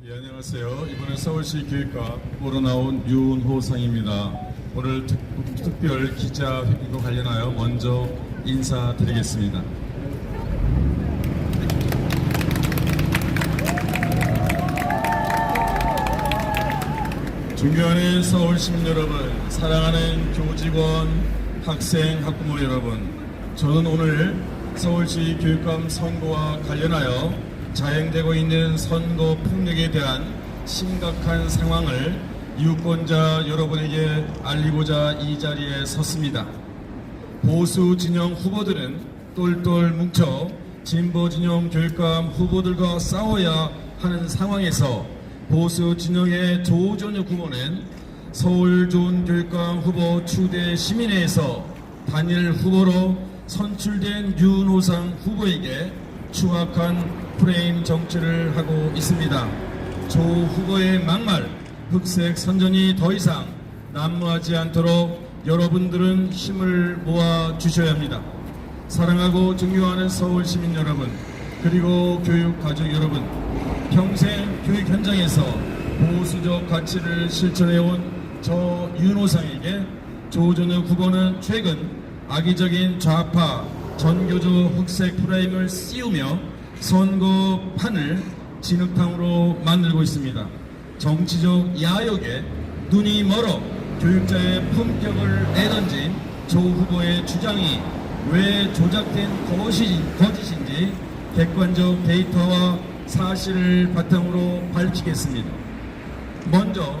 예, 안녕하세요. 이번에 서울시 교육감 후보로 나온 윤호상입니다. 오늘 특별 기자회견과 관련하여 먼저 인사드리겠습니다. 존경하는 서울 시민 여러분, 사랑하는 교직원, 학생, 학부모 여러분, 저는 오늘 서울시 교육감 선거와 관련하여 자행되고 있는 선거 폭력에 대한 심각한 상황을 유권자 여러분에게 알리고자 이 자리에 섰습니다. 보수 진영 후보들은 똘똘 뭉쳐 진보 진영 교육감 후보들과 싸워야 하는 상황에서 보수 진영의 조전우 후보는 서울 좋은 교육감 후보 추대 시민회에서 단일 후보로 선출된 윤호상 후보에게 추악한 프레임 정치를 하고 있습니다. 조 후보의 막말, 흑색 선전이 더 이상 난무하지 않도록 여러분들은 힘을 모아 주셔야 합니다. 사랑하고 존경하는 서울 시민 여러분, 그리고 교육 가족 여러분, 평생 교육 현장에서 보수적 가치를 실천해온 저 윤호상에게 조전우 후보는 최근 악의적인 좌파 전교조 흑색 프레임을 씌우며 선거판을 진흙탕으로 만들고 있습니다. 정치적 야욕에 눈이 멀어 교육자의 품격을 내던진 조 후보의 주장이 왜 조작된 거짓인지 객관적 데이터와 사실을 바탕으로 밝히겠습니다. 먼저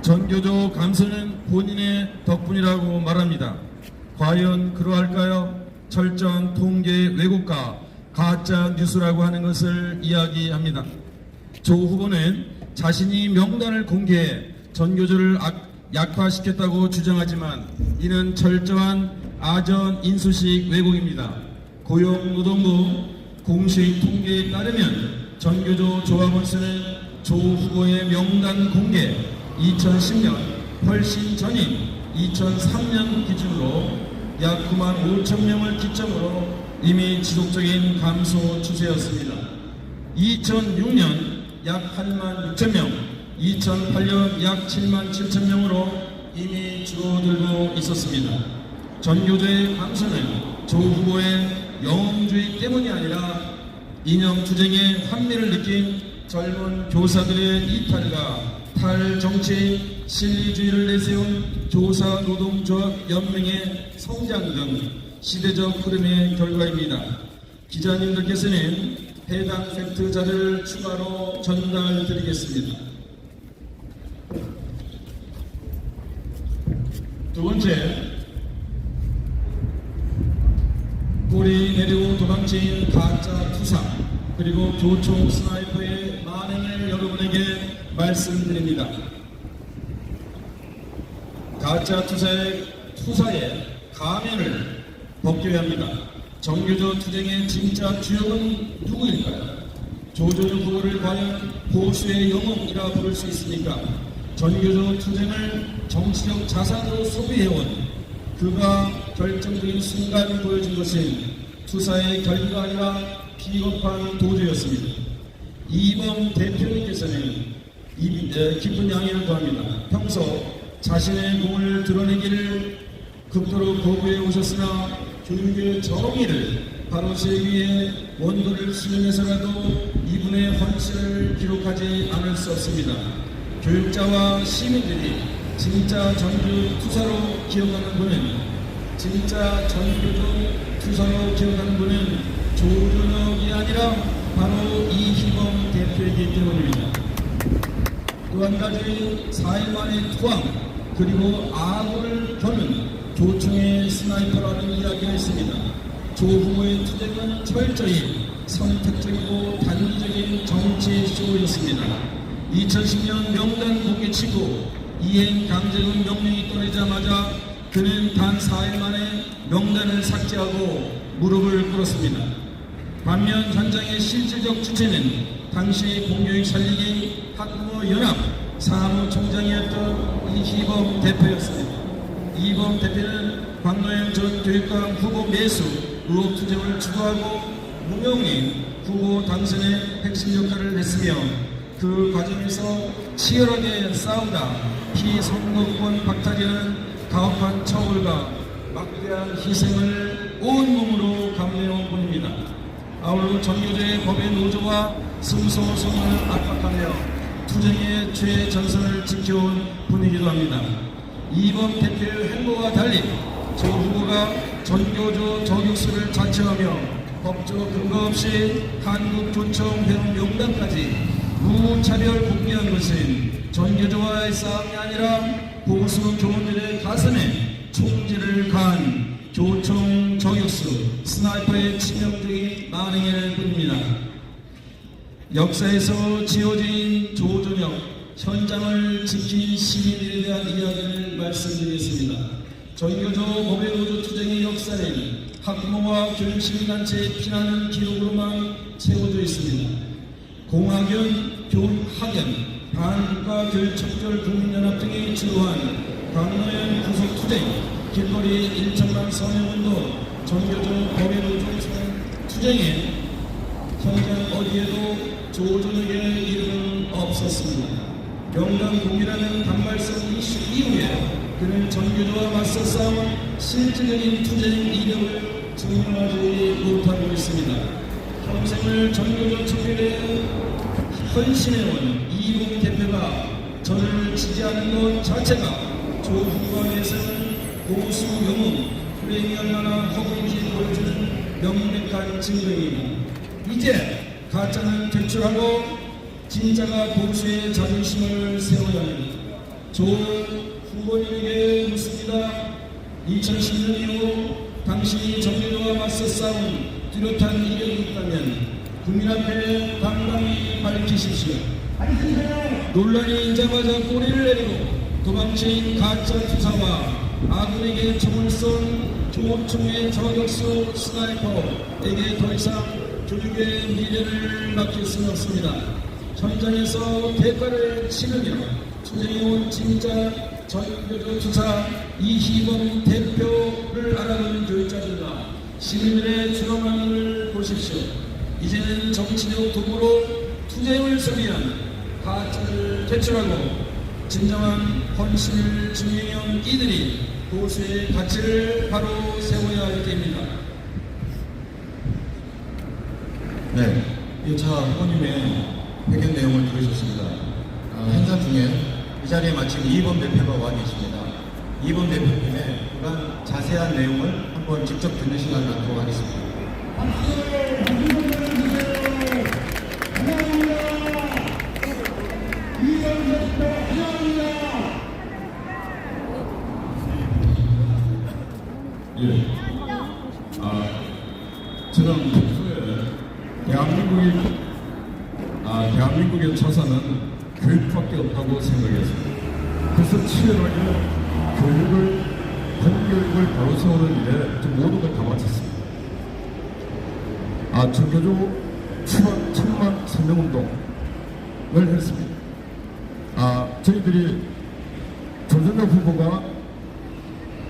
전교조 감소는 본인의 덕분이라고 말합니다. 과연 그러할까요? 철저한 통계 왜곡과 가짜 뉴스라고 하는 것을 이야기합니다. 조 후보는 자신이 명단을 공개해 전교조를 약화시켰다고 주장하지만 이는 철저한 아전 인수식 왜곡입니다. 고용노동부 공식 통계에 따르면 전교조 조합원 수는 조 후보의 명단 공개 2010년 훨씬 전인 2003년 기준으로 약 9만 5천 명을 기점으로 이미 지속적인 감소 추세였습니다. 2006년 약 8만 6천 명, 2008년 약 7만 7천 명으로 이미 줄어들고 있었습니다. 전교조의 감소는 조 후보의 영웅주의 때문이 아니라 이념 투쟁의 환미를 느낀 젊은 교사들의 이탈과 탈정치 실리주의를 내세운 교사노동조합 연맹의 성장 등 시대적 흐름의 결과입니다. 기자님들께서는 해당 팩트 자료를 추가로 전달드리겠습니다. 두 번째, 꼬리 내리고 도망친 가짜 투사 그리고 교총 스나이퍼의 만행을 여러분에게 말씀드립니다. 가짜 투사의 가면을 벗겨야 합니다. 전교조 투쟁의 진짜 주역은 누구일까요? 조전우 후보를 과연 보수의 영웅이라 부를 수 있습니까? 전교조 투쟁을 정치적 자산으로 소비해온 그가 결정적인 순간 보여준 것은 투사의 결의가 아니라 비겁한 도주였습니다. 이범 대표님께서는 깊은 양해를 구합니다. 평소 자신의 몸을 드러내기를 극도로 거부해 오셨으나 교육의 정의를 바로 세우기 위해 원고를 수련해서라도 이분의 헌신을 기록하지 않을 수 없습니다. 교육자와 시민들이 진짜 전교 투사로 기억하는 분은 진짜 전교조 투사로 기억하는 분은 조준혁이 아니라 바로 이희범 대표이기 때문입니다. 또 한 가지 4일 만의 투항 그리고 아군을 겨눈 교총의 스나이퍼라는 이야기가 있습니다. 조 후보의 투쟁은 철저히 선택적이고 단기적인 정치 쇼였습니다. 2010년 명단 공개 치고 이행 강제군 명령이 떨어지자마자 그는 단 4일 만에 명단을 삭제하고 무릎을 꿇었습니다. 반면 현장의 실질적 주체는 당시 공교육 살리기 학부모 연합 사무총장이었던 이희범 대표였습니다. 이희범 대표는 박노영 전 교육감 후보 매수 의혹 투쟁을 주도하고 무명인 후보 당선에 핵심 역할을 했으며 그 과정에서 치열하게 싸우다 피선거권 박탈이라는 가혹한 처벌과 막대한 희생을 온 몸으로 감내해온 분입니다. 아울러 전교조의 법의 노조와 승소선언을 압박하며 투쟁의 최전선을 지켜온 분이기도 합니다. 이번 대표의 행보와 달리 조 후보가 전교조 저격수를 자처하며 법적 근거 없이 한국교총회원명단까지 무차별 복귀한 것은 전교조와의 싸움이 아니라 보수 교원들의 가슴에 총질을 가한 교총 저격수 스나이퍼의 치명적인 만행일 뿐입니다. 역사에서 지어진 조전역 현장을 지킨 시민들에 대한 이야기를 말씀드리겠습니다. 전교조 법의 노조 투쟁의 역사는 학부모와 교육시민단체의 피난은 기록으로만 채워져 있습니다. 공학연, 교학연, 반국가 교육척결 국민연합 등이 주도한 강노현 구속투쟁, 길거리 1천만 서명운동, 전교조 법의 노조 투쟁에 현장 어디에도 조전역의 이름은 없었습니다. 명당 공이라는 단발성 이슈 이후에 그는 전교조와 맞서 싸운 실질적인 투쟁 이력을 증명하지 못하고 있습니다. 평생을 전교조 척결에 헌신해온 이봉 대표가 저를 지지하는 것 자체가 조 후보가 내세우는 보수 영웅 불행이 얼마나 허구인지 보여주는 명백한 증거입니다. 이제 가짜는 퇴출하고 진짜가 보수의 자존심을 세워야 합니다. 조 후보님에게 묻습니다. 2010년 이후 당신이 전교조와 맞서 싸운 뚜렷한 이력이 있다면 국민 앞에 당당히 밝히십시오. 논란이 일자마자 꼬리를 내리고 도망친 가짜 투사와 아군에게 총을 쏜 조총의 저격수 스나이퍼에게 더 이상 교육의 미래를 맡길 수는 없습니다. 현장에서 대가를 치르며 투쟁해온 진짜 전교조 투사 이희범 대표를 알아보는 교육자들과 시민들의 추노함을 보십시오. 이제는 정치적 도구로 투쟁을 소비한 가짜를 퇴출하고 진정한 헌신을 증명해온 이들이 보수의 가치를 바로 세워야 할 때입니다. 네, 1차 후보님의 회견 내용을 들으셨습니다. 행사 중에 이 자리에 마침 이희범 대표가 와 계십니다. 이희범 대표님의 그간 자세한 내용을 한번 직접 듣는 시간을 갖도록 하겠습니다. 예. 저는 평소에 대한민국의 자산은 교육밖에 없다고 생각했습니다. 그래서 치열하게 공교육을 바로 세우는 일에 모든 걸 다 바쳤습니다. 전교조 추방 천만 서명운동을 했습니다. 저희들이 조전혁 후보가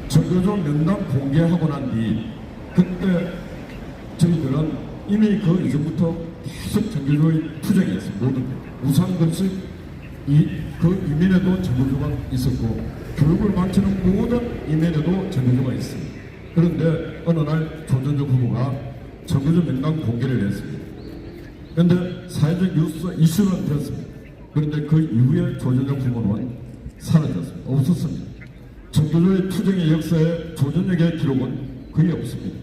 전교조 명단 공개하고 난 뒤 그때 저희들은 이미 그 이전부터 계속 전교조의 투쟁이었습니다. 모든 우상건식 그 이면에도 전교조가 있었고 교육을 망치는 모든 이면에도 전교조가 있습니다. 그런데 어느 날 조전혁 후보가 전교조 명단 공개를 했습니다. 그런데 사회적 이슈는 되었습니다. 그런데 그 이후에 조전혁 후보는 사라졌습니다. 없었습니다. 전교조의 투쟁의 역사에 조전혁의 기록은 거의 없습니다.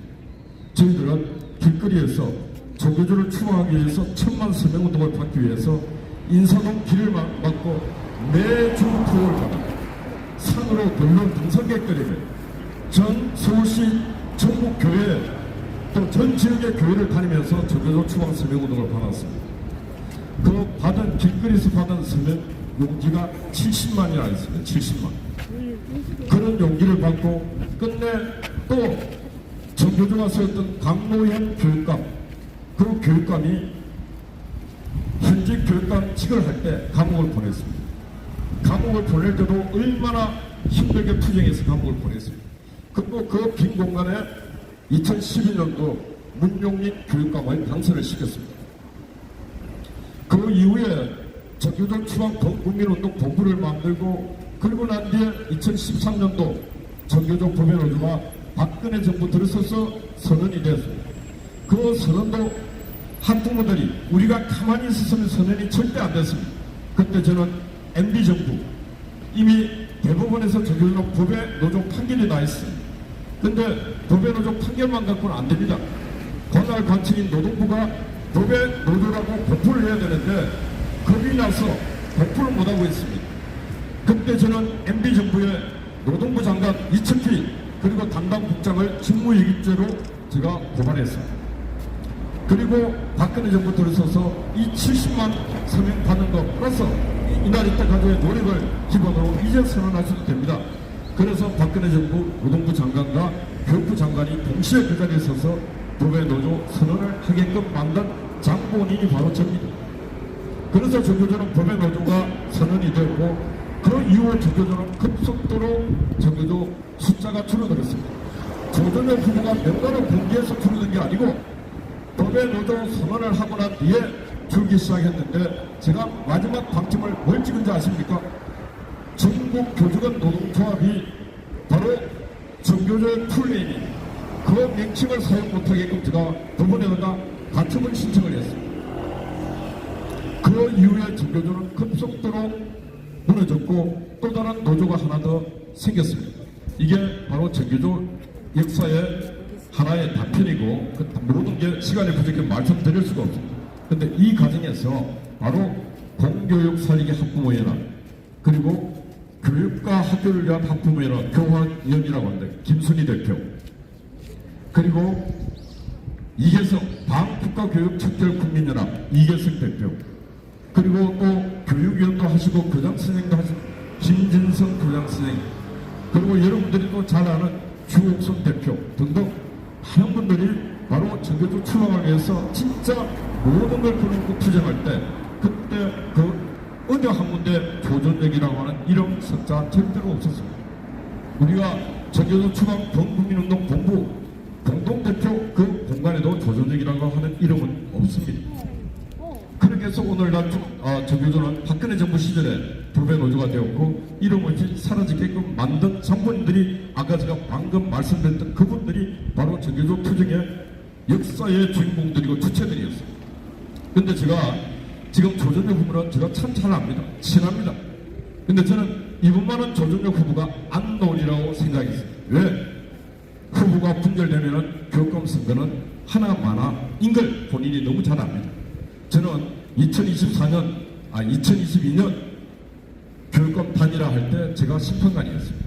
저희들은 길거리에서 전교조를 추모하기 위해서 천만 서명운동을 받기 위해서 인사동 길을 막고 매주 토요일마다 산으로 돌는 등산객들에게 전 서울시 전국 교회 또 전 지역의 교회를 다니면서 전교조 추방 서명운동을 받았습니다. 그 받은 길거리에서 받은 서명 용지가 70만이나 있습니다. 70만. 그런 용기를 받고 끝내 또 전교조가 세웠던 강노현 교육감, 그 교육감이 현직 교육감직을 할 때 감옥을 보냈습니다. 감옥을 보낼 때도 얼마나 힘들게 투쟁해서 감옥을 보냈습니다. 그리고 그 빈 공간에 2012년도 문용민 교육감을 당선을 시켰습니다. 그 이후에 정교조 추방 범국민운동 본부를 만들고, 그리고 난 뒤에 2013년도 정교조 법외노조가 박근혜 정부 들어서서 선언이 되었습니다. 그 선언도 학부모들이 우리가 가만히 있었으면 선언이 절대 안 됐습니다. 그때 저는 MB 정부 이미 대법원에서 정교조 법외노조 판결이 나 있습니다. 근데 법외노조 판결만 갖고는 안 됩니다. 관할 관청인 노동부가 법외노조라고 보풀을 해야 되는데 겁이 나서 보풀을 못하고 있습니다. 그때 저는 MB 정부의 노동부 장관 이철기 그리고 담당 국장을 직무유기죄로 제가 고발했습니다. 그리고 박근혜 정부 들어서서 이 70만 서명 받은 거 플러스 이날 이때까지의 노력을 기본으로 이제 선언하셔도 됩니다. 그래서 박근혜 정부 노동부 장관과 교육부 장관이 동시에 그 자리에 서서 법외노조 선언을 하게끔 만든 장본인이 바로 저입니다. 그래서 정교조는 법외노조가 선언이 되었고, 그 이후 정교조는 급속도로 정교조 숫자가 줄어들었습니다. 조전혁 후보가 명단을 공개해서 줄어든 게 아니고 법외노조 선언을 하고 난 뒤에 줄기 시작했는데, 제가 마지막 방침을 뭘 찍은지 아십니까? 전국 교직원 노동조합이 바로 정교조의 풀네임이 그 명칭을 사용 못하게끔 제가 법원에다가 가처분 신청을 했습니다. 그 이후에 정교조는 급속도로 무너졌고 또 다른 노조가 하나 더 생겼습니다. 이게 바로 정교조 역사의 하나의 단편이고 그 모든 게 시간이 부족해 말씀드릴 수가 없습니다. 그런데 이 과정에서 바로 공교육 살리기 학부모연합, 그리고 교육과 학교를 위한 학부모연합 교화위원이라고 하는데 김순희 대표, 그리고 이계성 방국가교육척결국민연합 이계성 대표, 그리고 또 교육위원도 하시고 교장선생도 하신 김진성 교장선생, 그리고 여러분들이 또 잘 아는 주옥선 대표 등등 많은 분들이 바로 정교조 추방을 위해서 진짜 모든 걸 끊고 투쟁할 때, 그때 그 어느 한 군데 조전혁이라고 하는 이름 석자 절대로 없었습니다. 우리가 정교조 추방 범국민운동 본부 공동대표 그 공간에도 조전혁이라고 하는 이름은 없습니다. 그렇게 해서 오늘날 정교조는 박근혜 정부 시절에 법외노조가 되었고 이름 없이 사라지게끔 만든 장본인들이, 아까 제가 방금 말씀드렸던 그분들이 바로 정교조 투쟁의 역사의 주인공들이고 주체들이었습니다. 근데 제가 지금 조전혁 후보는 제가 참 잘 압니다. 친합니다. 근데 저는 이분만은 조전혁 후보가 안 나오리라고 생각했어요. 왜? 후보가 분열되면은 교육감 선거는 하나마나인 걸 본인이 너무 잘 압니다. 저는 2022년 교육감 단일화 할 때 제가 심판관이었습니다.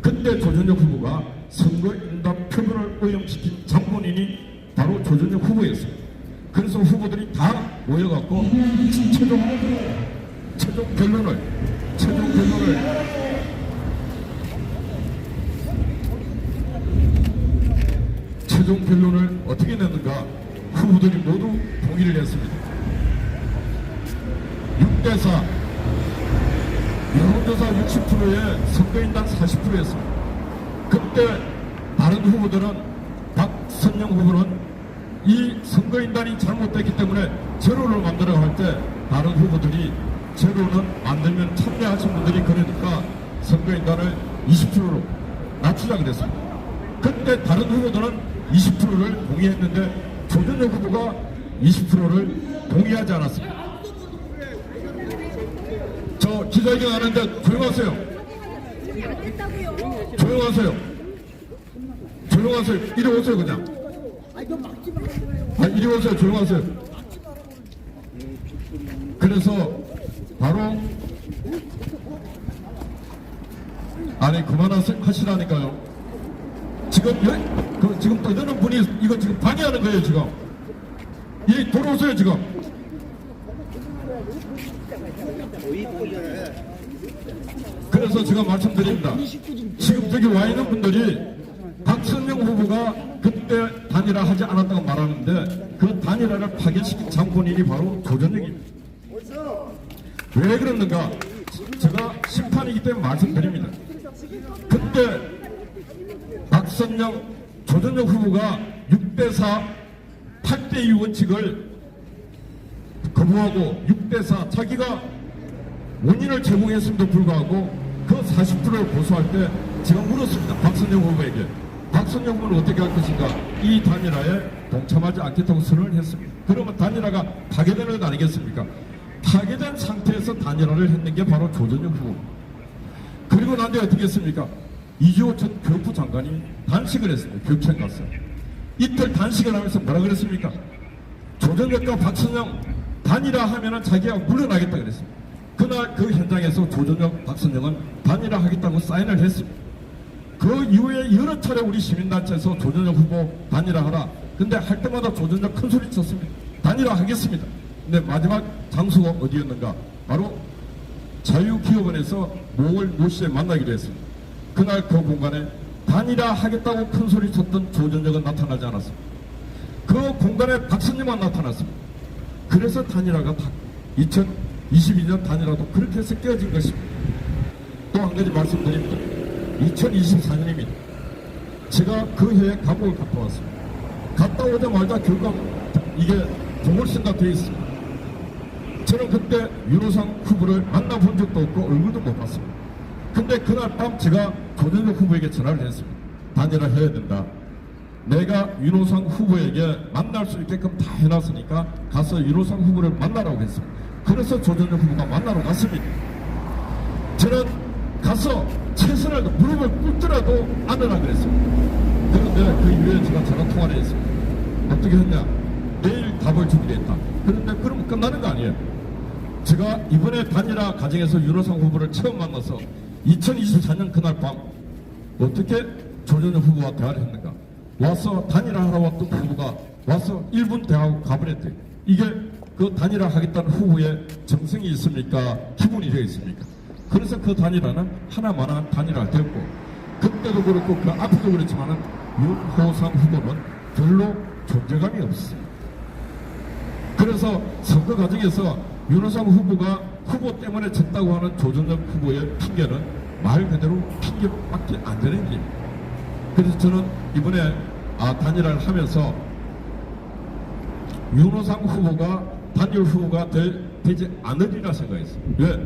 그때 조전혁 후보가 선거인단 표본을 오염시킨 장본인이 바로 조전혁 후보였습니다. 그래서 후보들이 다 모여갖고 최종 결론을 어떻게 내는가 후보들이 모두 동의를 했습니다. 6대4 여론조사 60%에 선거인단 40%였습니다. 그때 다른 후보들은 박선영 후보는 이 선거인단이 잘못됐기 때문에 제로를 만들어 갈 때 다른 후보들이 제로는 만들면 참여하신 분들이 그러니까 선거인단을 20%로 낮추자 그랬습니다. 그때 다른 후보들은 20%를 동의했는데 조전혁 후보가 20%를 동의하지 않았습니다. 저 기자회견 하는데 조용하세요. 조용하세요. 이리 오세요 그냥. 이리 오세요. 조용하세요. 그래서 바로 아니 그만하시라니까요. 지금 떠드는 분이 이거 지금 방해하는 거예요 지금. 이 돌아오세요 지금. 그래서 제가 말씀드립니다. 지금 저기 와 있는 분들이 박선영 후보가 그때 단일화 하지 않았다고 말하는데 그 단일화를 파괴시킨 장본인이 바로 조전혁입니다. 왜 그러는가? 제가 심판이기 때문에 말씀드립니다. 그때 박선영, 조전혁 후보가 6대4, 8대2 원칙을 불구하고 6대4 자기가 원인을 제공했음에도 불구하고 그 40%를 고소할 때 제가 물었습니다. 박선영 후보에게. 박선영 후보는 어떻게 할 것인가? 이 단일화에 동참하지 않겠다고 선언을 했습니다. 그러면 단일화가 파괴되는 것 아니겠습니까? 파괴된 상태에서 단일화를 했는 게 바로 조전영 후보. 그리고 난 뒤에 어떻게 했습니까? 이주호 전 교육부 장관이 단식을 했습니다. 교육청 가서. 이틀 단식을 하면서 뭐라 그랬습니까? 조전혁과 박선영 단일화하면은 자기가 물러나겠다 그랬습니다. 그날 그 현장에서 조전혁, 박선영은 단일화하겠다고 사인을 했습니다. 그 이후에 여러 차례 우리 시민단체에서 조전혁 후보 단일화하라. 근데 할 때마다 조전혁 큰 소리 쳤습니다. 단일화하겠습니다. 근데 마지막 장소가 어디였는가? 바로 자유기업원에서 5월 몇 시에 만나기로 했습니다. 그날 그 공간에 단일화하겠다고 큰 소리 쳤던 조전혁은 나타나지 않았습니다. 그 공간에 박선영만 나타났습니다. 그래서 단일화가 2022년 단일화도 그렇게 해서 깨어진 것입니다. 또 한 가지 말씀드립니다. 2024년입니다. 제가 그 해에 감옥을 갔다 왔습니다. 갔다 오자마자 교감 이게 보궐선거 되어 있습니다. 저는 그때 윤호상 후보를 만나본 적도 없고 얼굴도 못 봤습니다. 근데 그날 밤 제가 조전혁 후보에게 전화를 했습니다. 단일화 해야 된다. 내가 윤호상 후보에게 만날 수 있게끔 다 해놨으니까 가서 윤호상 후보를 만나라고 했습니다. 그래서 조전혁 후보가 만나러 갔습니다. 저는 가서 최선을 무릎을 꿇더라도 안으라 그랬습니다. 그런데 그 이후에 제가 전화 통화를 했습니다. 어떻게 했냐? 내일 답을 주기로 했다. 그런데 그러면 끝나는 거 아니에요. 제가 이번에 단일화 과정에서 윤호상 후보를 처음 만나서 2024년 그날 밤 어떻게 조전혁 후보와 대화를 했는가? 와서 단일화 하러 왔던 후보가 와서 1분 대화하고 가버렸대요. 이게 그 단일화 하겠다는 후보의 정성이 있습니까? 기본이 되어 있습니까? 그래서 그 단일화는 하나만한 단일화가 되었고, 그때도 그렇고 그 앞에도 그렇지만은 윤호상 후보는 별로 존재감이 없습니다. 그래서 선거 과정에서 윤호상 후보가 후보 때문에 졌다고 하는 조전혁 후보의 핑계는 말 그대로 핑계밖에 안 되는 일입니다. 그래서 저는 이번에 단일화를 하면서 윤호상 후보가 단일 후보가 되지 않으리라 생각했어요. 왜?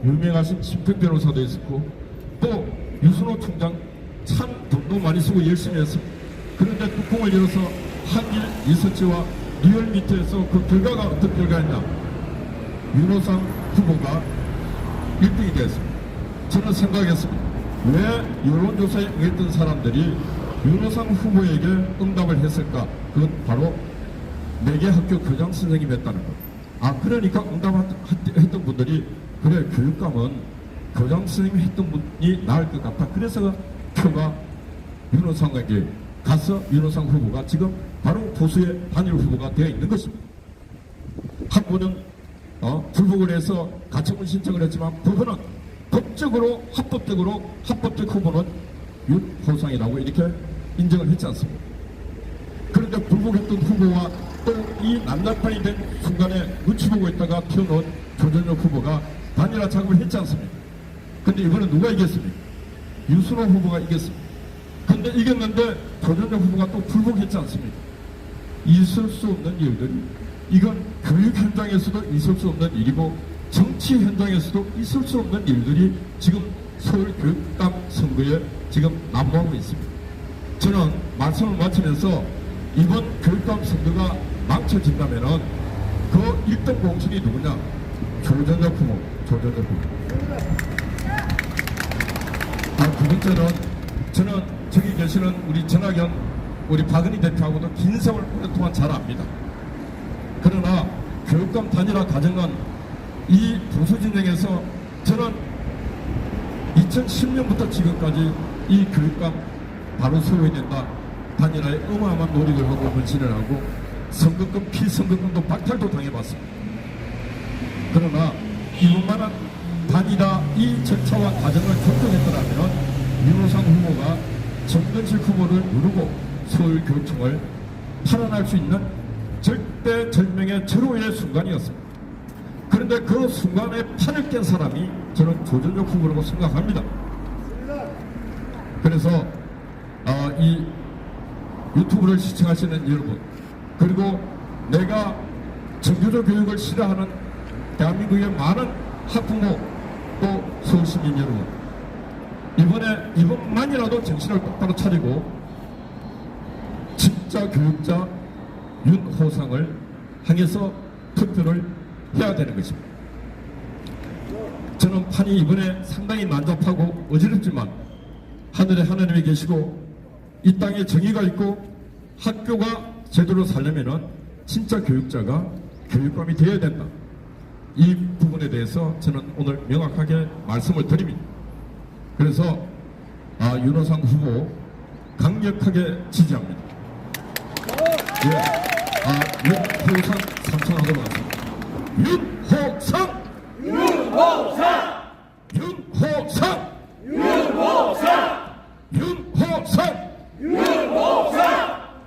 유명하신 심평 변호사도 있었고 또 유순호 총장 참 돈도 많이 쓰고 열심히 했습니다. 그런데 뚜껑을 열어서 한일 리서치와 리얼미터에서 그 결과가 어떤 결과였냐? 윤호상 후보가 1등이 되었습니다. 저는 생각했습니다. 왜 여론조사에 응했던 사람들이 윤호상 후보에게 응답을 했을까? 그건 바로 4개 학교 교장 선생님이 했다는 것. 그러니까 응답했던 분들이 그래, 교육감은 교장 선생님이 했던 분이 나을 것 같다. 그래서 표가 윤호상에게 가서 윤호상 후보가 지금 바로 보수의 단일 후보가 되어 있는 것입니다. 학부는 불복을 해서 가처분 신청을 했지만 법원은 법적으로 합법적 후보는 윤호상이라고 이렇게 인정을 했지 않습니까? 그런데 불복했던 후보와 또 이 난장판이 된 순간에 눈치 보고 있다가 튀어나온 조전혁 후보가 단일화 작업을 했지 않습니까? 근데 이번에 누가 이겼습니까? 유순호 후보가 이겼습니다. 근데 이겼는데 조전혁 후보가 또 불복했지 않습니까? 있을 수 없는 일들이, 이건 교육 현장에서도 있을 수 없는 일이고 정치 현장에서도 있을 수 없는 일들이 지금 서울교육감 선거에 지금 난무하고 있습니다. 저는 말씀을 마치면서 이번 교육감 선거가 망쳐진다면은 그 1등 공신이 누구냐? 조전혁 후보. 두 번째는 저는 저기 계시는 우리 전학연 우리 박은희 대표하고도 긴 세월 오랫동안 잘 압니다. 그러나 교육감 단일화 과정은 이 보수 진영에서 저는 2010년부터 지금까지 이 교육감 바로 세워야 된다. 단일화에 어마어마한 노력을 하고 헌신을 하고 선거금, 피선거금도 박탈도 당해봤습니다. 그러나 이번만은 단일화 이 절차와 과정을 존중했더라면 윤호상 후보가 정근실 후보를 누르고 서울교육청을 탈환할 수 있는 절대절명의 절호의 순간이었습니다. 그런데 그 순간에 판을 깬 사람이 저는 조전혁 후보라고 생각합니다. 그래서 이 유튜브를 시청하시는 여러분, 그리고 내가 정교조 교육을 싫어하는 대한민국의 많은 학부모 또 서울시민 여러분, 이번만이라도 정신을 똑바로 차리고 진짜 교육자 윤호상을 향해서 투표를 해야 되는 것입니다. 저는 판이 이번에 상당히 난잡하고 어지럽지만 하늘에 하나님이 계시고 이 땅에 정의가 있고 학교가 제대로 살려면은 진짜 교육자가 교육감이 되어야 된다. 이 부분에 대해서 저는 오늘 명확하게 말씀을 드립니다. 그래서 윤호상 후보 강력하게 지지합니다. 예, 윤호상 삼천하도록 하겠습니다. 윤호상! 윤호상! 윤호상! 윤호상! 윤호상! 윤호상!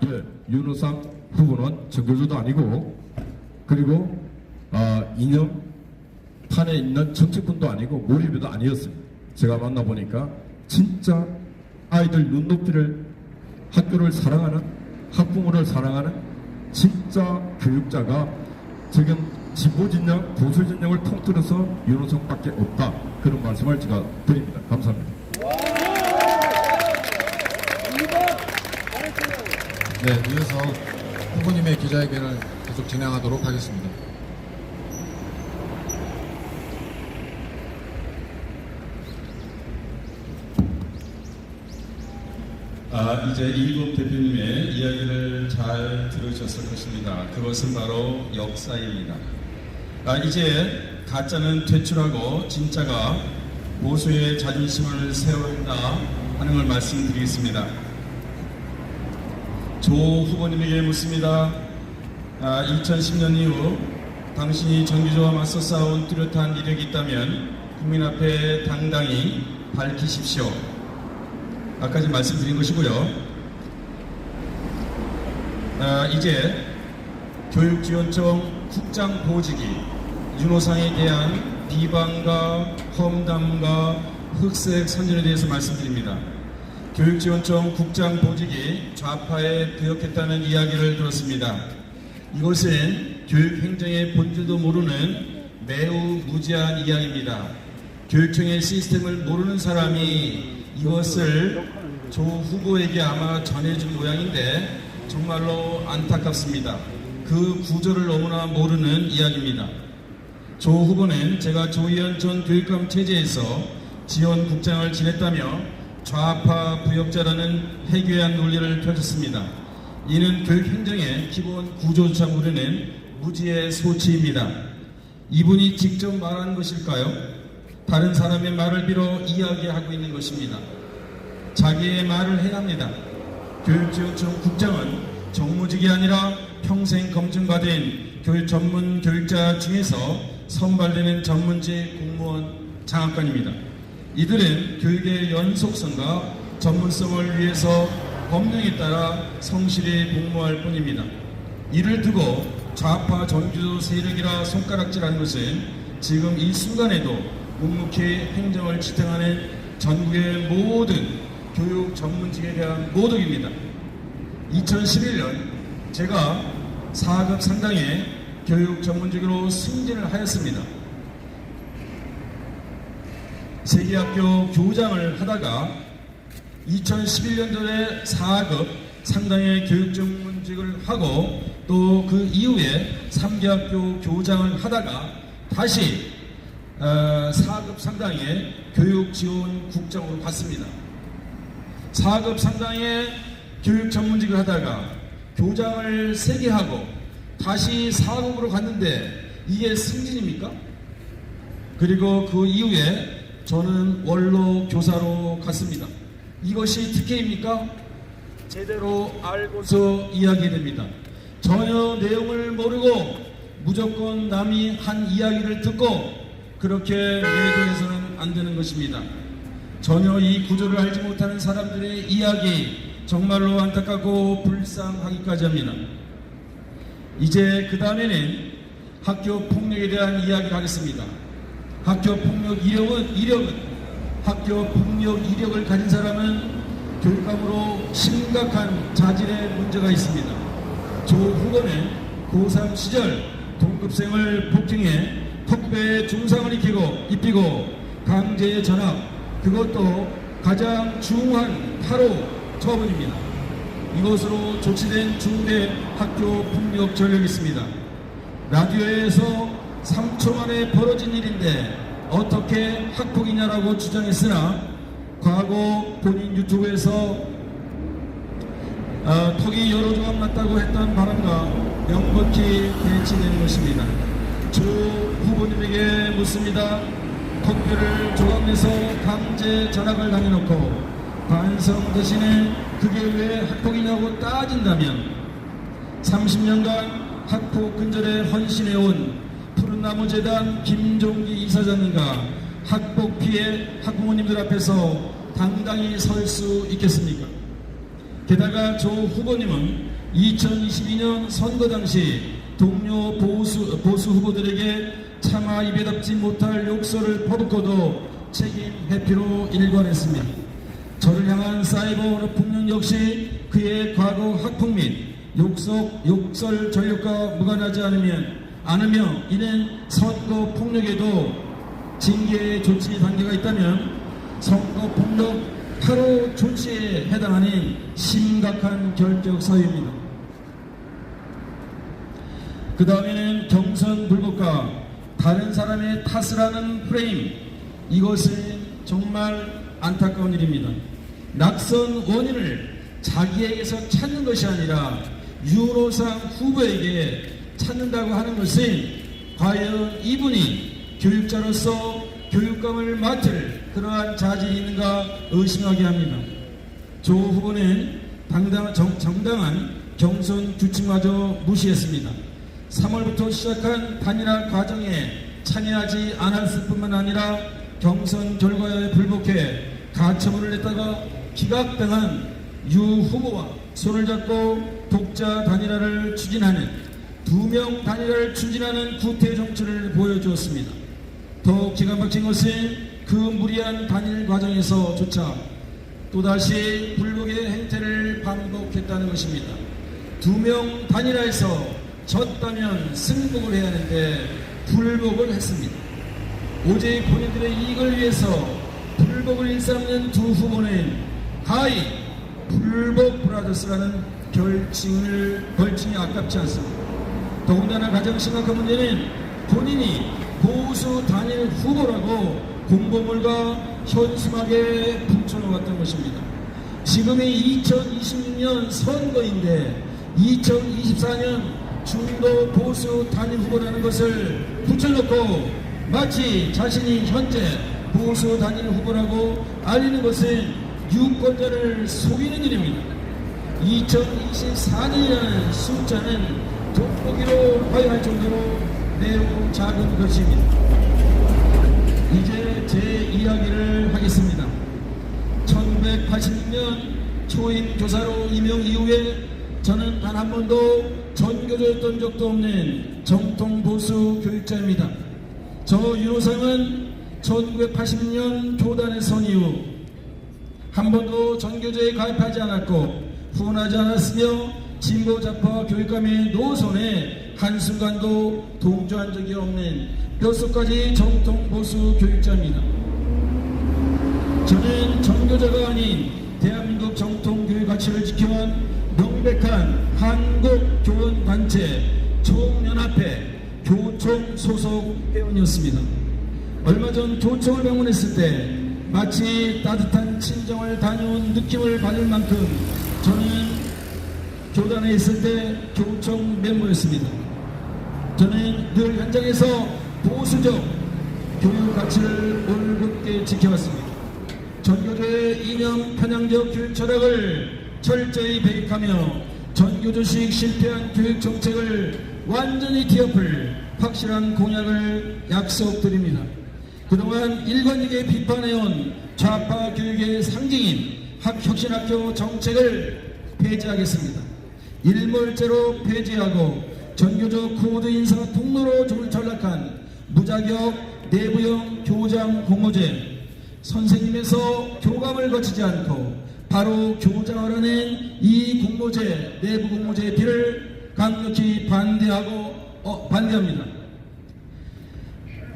예, 윤호상 후보는 정교조도 아니고 그리고 이념 판에 있는 정치꾼도 아니고 몰입이도 아니었습니다. 제가 만나보니까 진짜 아이들 눈높이를 학교를 사랑하는 학부모를 사랑하는 진짜 교육자가 지금 진보 진영, 보수 진영을 통틀어서 윤호성밖에 없다. 그런 말씀을 제가 드립니다. 감사합니다. 네, 이어서 후보님의 기자회견을 계속 진행하도록 하겠습니다. 이제 이국 대표님의 이야기를 잘 들으셨을 것입니다. 그것은 바로 역사입니다. 이제 가짜는 퇴출하고 진짜가 보수의 자존심을 세운다 하는 걸 말씀드리겠습니다. 조 후보님에게 묻습니다. 2010년 이후 당신이 정규조와 맞서 싸운 뚜렷한 이력이 있다면 국민 앞에 당당히 밝히십시오. 아까 말씀드린 것이고요. 이제 교육지원청 국장 보직이 윤호상에 대한 비방과 험담과 흑색 선전에 대해서 말씀드립니다. 교육지원청 국장 보직이 좌파에 부역했다는 이야기를 들었습니다. 이것은 교육행정의 본질도 모르는 매우 무지한 이야기입니다. 교육청의 시스템을 모르는 사람이 이것을 조 후보에게 아마 전해준 모양인데 정말로 안타깝습니다. 그 구조를 너무나 모르는 이야기입니다. 조 후보는 제가 조희연 전 교육감 체제에서 지원국장을 지냈다며 좌파 부역자라는 해괴한 논리를 펼쳤습니다. 이는 교육행정의 기본 구조조차 모르는 무지의 소치입니다. 이분이 직접 말한 것일까요? 다른 사람의 말을 빌어 이야기하고 있는 것입니다. 자기의 말을 해합니다. 교육지원청 국장은 정무직이 아니라 평생 검증받은 교육 전문 교육자 중에서 선발되는 전문직 공무원 장학관입니다. 이들은 교육의 연속성과 전문성을 위해서 법령에 따라 성실히 복무할 뿐입니다. 이를 두고 좌파 정규조 세력이라 손가락질하는 것은 지금 이 순간에도 묵묵히 행정을 지탱하는 전국의 모든 교육 전문직에 대한 모독입니다. 2011년 제가 4급 상당의 교육 전문직으로 승진을 하였습니다. 세계학교 교장을 하다가 2011년도에 4급 상당의 교육 전문직을 하고 또 그 이후에 3개학교 교장을 하다가 다시 4급 상당의 교육지원국장으로 갔습니다. 4급 상당의 교육 전문직을 하다가 교장을 3개 하고 다시 4급으로 갔는데 이게 승진입니까? 그리고 그 이후에 저는 원로 교사로 갔습니다. 이것이 특혜입니까? 제대로 알고서 이야기됩니다. 전혀 내용을 모르고 무조건 남이 한 이야기를 듣고 그렇게 매도해서는 안 되는 것입니다. 전혀 이 구조를 알지 못하는 사람들의 이야기 정말로 안타깝고 불쌍하기까지 합니다. 이제 그 다음에는 학교 폭력에 대한 이야기를 하겠습니다. 학교 폭력 이력은 학교 폭력 이력을 가진 사람은 교육감으로 심각한 자질의 문제가 있습니다. 조 후보는 고3 시절 학급생을 폭행해 턱배에 중상을 입히고 강제 전학, 그것도 가장 중한 8호 처분입니다. 이것으로 조치된 중대 학교 폭력 전력이 있습니다. 라디오에서 3초 만에 벌어진 일인데 어떻게 학폭이냐라고 주장했으나 과거 본인 유튜브에서 턱이 여러 조각 났다고 했던 바람과 명백히 배치되는 것입니다. 조 후보님에게 묻습니다. 턱뼈를 조각내서 강제 전학을 당해놓고 반성 대신에 그게 왜 학폭이냐고 따진다면 30년간 학폭 근절에 헌신해온 푸른나무재단 김종기 이사장님과 학폭 피해 학부모님들 앞에서 당당히 설 수 있겠습니까? 게다가 조 후보님은 2022년 선거 당시 동료 보수 후보들에게 차마 입에 담지 못할 욕설을 퍼붓고도 책임 회피로 일관했습니다. 저를 향한 사이버 언어 폭력 역시 그의 과거 학폭 및 욕설 전력과 무관하지 않으며 이는 선거 폭력에도 징계 조치 단계가 있다면 선거 폭력 8호 조치에 해당하는 심각한 결격 사유입니다. 그 다음에는 경선 불복과 다른 사람의 탓을 하는 프레임, 이것은 정말 안타까운 일입니다. 낙선 원인을 자기에게서 찾는 것이 아니라 윤호상 후보에게 찾는다고 하는 것은 과연 이분이 교육자로서 교육감을 맡을 그러한 자질이 있는가 의심하게 합니다. 조 후보는 정당한 경선 규칙마저 무시했습니다. 3월부터 시작한 단일화 과정에 참여하지 않았을 뿐만 아니라 경선 결과에 불복해 가처분을 냈다가 기각당한 유 후보와 손을 잡고 독자 단일화를 추진하는 2명 단일화를 추진하는 구태 정치를 보여주었습니다. 더 기가 막힌 것은 그 무리한 단일 과정에서조차 또다시 불복의 행태를 반복했다는 것입니다. 2명 단일화에서 졌다면 승복을 해야 하는데 불복을 했습니다. 오직 본인들의 이익을 위해서 불복을 일삼는 두 후보는 가히 불복 브라더스라는 벌칭이 아깝지 않습니다. 더군다나 가장 심각한 문제는 본인이 보수 단일 후보라고 공보물과 현수막에 붙여놓았던 것입니다. 지금이 2026년 선거인데 2024년 중도 보수 단일 후보라는 것을 붙여놓고 마치 자신이 현재 보수 단일 후보라고 알리는 것은 유권자를 속이는 일입니다. 2024년이라는 숫자는 돋보기로 봐야 할 정도로 매우 작은 것입니다. 이제 제 이야기를 하겠습니다. 1986년 초임 교사로 임용 이후에 저는 단 한 번도 전교조였던 적도 없는 정통 보수 교육자입니다. 저 윤호상은 1980년 교단에 선 이후 한 번도 전교조에 가입하지 않았고 후원하지 않았으며 진보 좌파 교육감의 노선에 한순간도 동조한 적이 없는 뼛속까지 정통 보수 교육자입니다. 저는 전교조가 아닌 대한민국 정통 교육 가치를 지켜온 명백한 한국교원단체 총연합회 교총 소속 회원이었습니다. 얼마 전 교총을 방문했을 때 마치 따뜻한 친정을 다녀온 느낌을 받을 만큼 저는 교단에 있을 때 교총 멤버였습니다. 저는 늘 현장에서 보수적 교육 가치를 올곧게 지켜왔습니다. 전교조의 이념 편향적 교육 철학을 철저히 배격하며 전교조식 실패한 교육 정책을 완전히 뒤엎을 확실한 공약을 약속드립니다. 그동안 일관되게 비판해온 좌파 교육의 상징인 혁신학교 정책을 폐지하겠습니다. 일몰제로 폐지하고 전교조 코드 인사 통로로 전락한 무자격 내부형 교장 공모제, 선생님에서 교감을 거치지 않고 바로 교장하라는 이 공모제, 내부 공모제 비를 강력히 반대하고 반대합니다.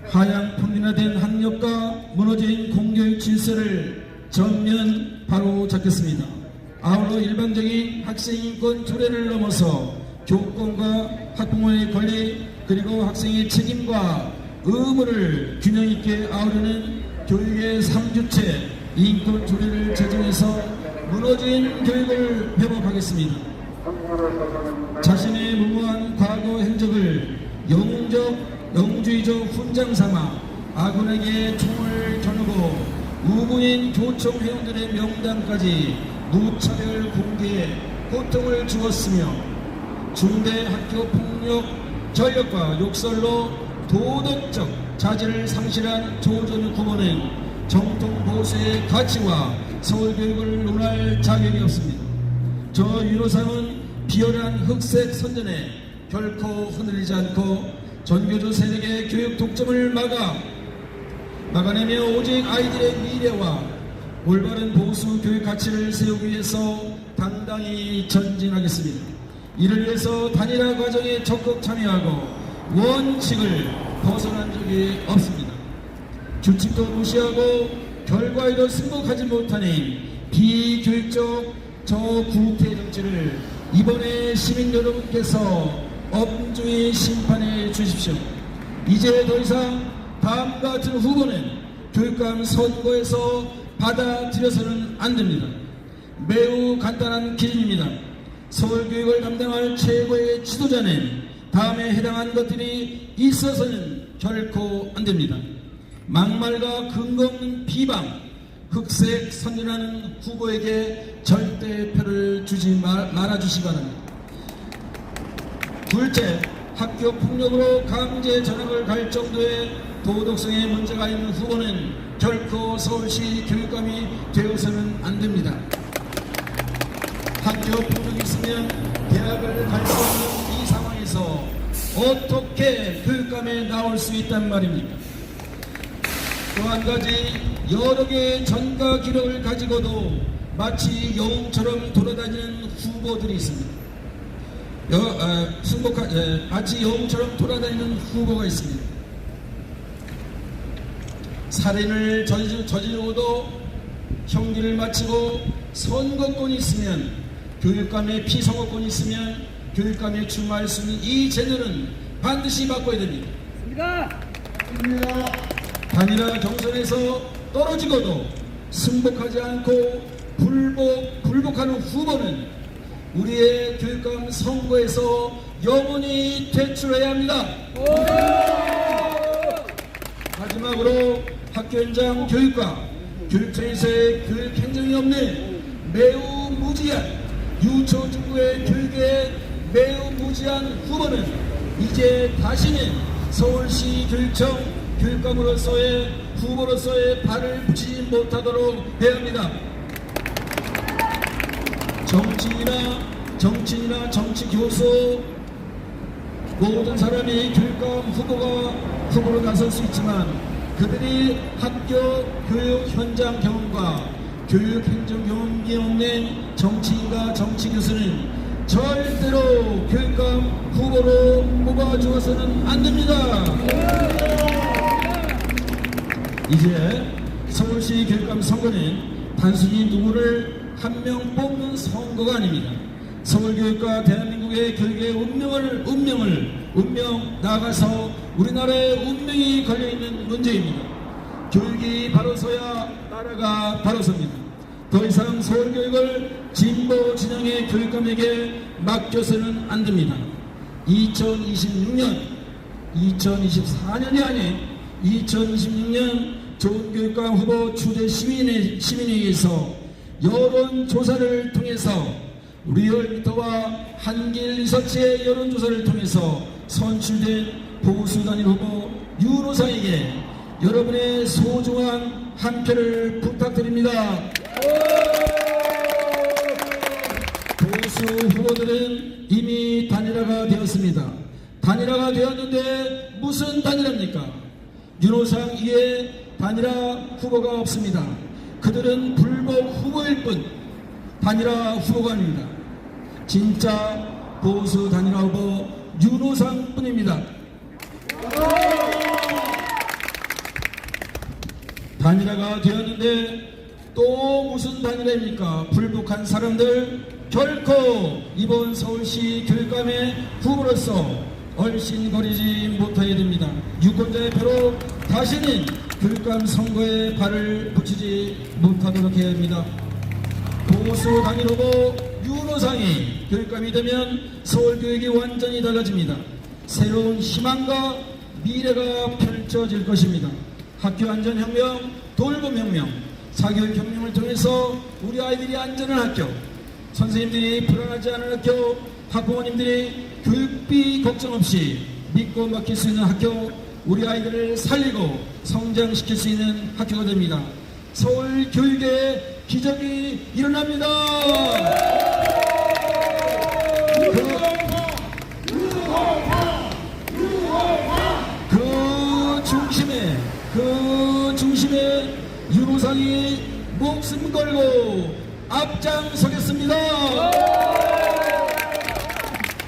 하향 평준화된 학력과 무너진 공교육 질서를 전면 바로 잡겠습니다. 아울러 일반적인 학생인권 조례를 넘어서 교권과 학부모의 권리 그리고 학생의 책임과 의무를 균형 있게 아우르는 교육의 3주체 인권 조례를 제정해서 무너진 교육을 회복하겠습니다. 자신의 무모한 과거 행적을 영웅주의적 훈장 삼아 아군에게 총을 겨누고 우군인 교청 회원들의 명단까지 무차별 공개해 고통을 주었으며 중대 학교 폭력 전력과 욕설로 도덕적 자질을 상실한 조전우 후보는 정통 보수의 가치와 서울교육을 논할 자격이 없습니다. 저 윤호상은 비열한 흑색 선전에 결코 흔들리지 않고 전교조 세력의 교육 독점을 막아내며 오직 아이들의 미래와 올바른 보수 교육 가치를 세우기 위해서 당당히 전진하겠습니다. 이를 위해서 단일화 과정에 적극 참여하고 원칙을 벗어난 적이 없습니다. 규칙도 무시하고 결과에도 승복하지 못하는 비교육적 저구태 정치를 이번에 시민 여러분께서 엄중히 심판해 주십시오. 이제 더 이상 다음과 같은 후보는 교육감 선거에서 받아들여서는 안 됩니다. 매우 간단한 기준입니다. 서울교육을 담당할 최고의 지도자는 다음에 해당한 것들이 있어서는 결코 안 됩니다. 막말과 근거 없는 비방, 흑색 선전하는 후보에게 절대 표를 주지 말아주시기 바랍니다. 둘째, 학교 폭력으로 강제 전학을 갈 정도의 도덕성에 문제가 있는 후보는 결코 서울시 교육감이 되어서는 안 됩니다. 학교 폭력이 있으면 대학을 갈 수 없는 이 상황에서 어떻게 교육감에 나올 수 있단 말입니까? 또 한 가지, 여러 개의 전과 기록을 가지고도 마치 영웅처럼 돌아다니는 후보들이 있습니다. 마치 영웅처럼 돌아다니는 후보가 있습니다. 살인을 저지르고도 형기를 마치고 선거권이 있으면, 교육감의 피선거권이 있으면 교육감에 출마할 수 있는 이 제도는 반드시 바꿔야 됩니다. 단일화 경선에서 떨어지고도 승복하지 않고 불복하는 후보는 우리의 교육감 선거에서 영원히 퇴출해야 합니다. 마지막으로 학교 현장 교육과 교육청에서의 교육 행정이 없는 매우 무지한 유초중고의 교육에 매우 무지한 후보는 이제 다시는 서울시 교육청 교육감으로서의 후보로서의 발을 붙이지 못하도록 해야 합니다. 정치인이나 정치교수 모든 사람이 교육감 후보로 나설 수 있지만 그들이 학교 교육 현장 경험과 교육 행정 경험이 없는 정치인과 정치교수는 절대로 교육감 후보로 뽑아주어서는 안 됩니다. 이제 서울시 교육감 선거는 단순히 누구를 한 명 뽑는 선거가 아닙니다. 서울교육과 대한민국의 교육의 운명 나아가서 우리나라의 운명이 걸려있는 문제입니다. 교육이 바로 서야 나라가 바로 섭니다. 더 이상 서울교육을 진보 진영의 교육감에게 맡겨서는 안 됩니다. 2024년이 아닌 2026년 좋은교육감 후보 추대 시민회의에서 여론조사를 통해서 리얼미터와 한길리서치의 여론조사를 통해서 선출된 보수단일 후보 윤호상에게 여러분의 소중한 한 표를 부탁드립니다. 보수 후보들은 이미 단일화가 되었습니다. 단일화가 되었는데 무슨 단일화입니까? 윤호상 이에 단일화 후보가 없습니다. 그들은 불복 후보일 뿐 단일화 후보가 아닙니다. 진짜 보수 단일화 후보 윤호상 뿐입니다. 단일화가 되었는데 또 무슨 단일화입니까? 불복한 사람들 결코 이번 서울시 교육감의 후보로서 얼씬거리지 못해야 됩니다. 유권자의 표로 다시는 교육감 선거에 발을 붙이지 못하도록 해야 합니다. 보수 단일 후보 윤호상이 교육감이 되면 서울교육이 완전히 달라집니다. 새로운 희망과 미래가 펼쳐질 것입니다. 학교안전혁명, 돌봄혁명, 사교육혁명을 통해서 우리 아이들이 안전한 학교, 선생님들이 불안하지 않은 학교, 학부모님들이 교육비 걱정 없이 믿고 맡길 수 있는 학교, 우리 아이들을 살리고 성장시킬 수 있는 학교가 됩니다. 서울 교육의 기적이 일어납니다. 그 중심에 윤호상이 목숨 걸고 앞장서겠습니다.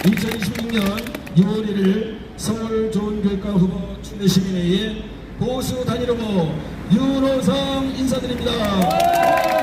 2026년 6월 1일 서울 좋은교육감 후보 추대시민회의에 보수 단일 후보 윤호상 인사드립니다.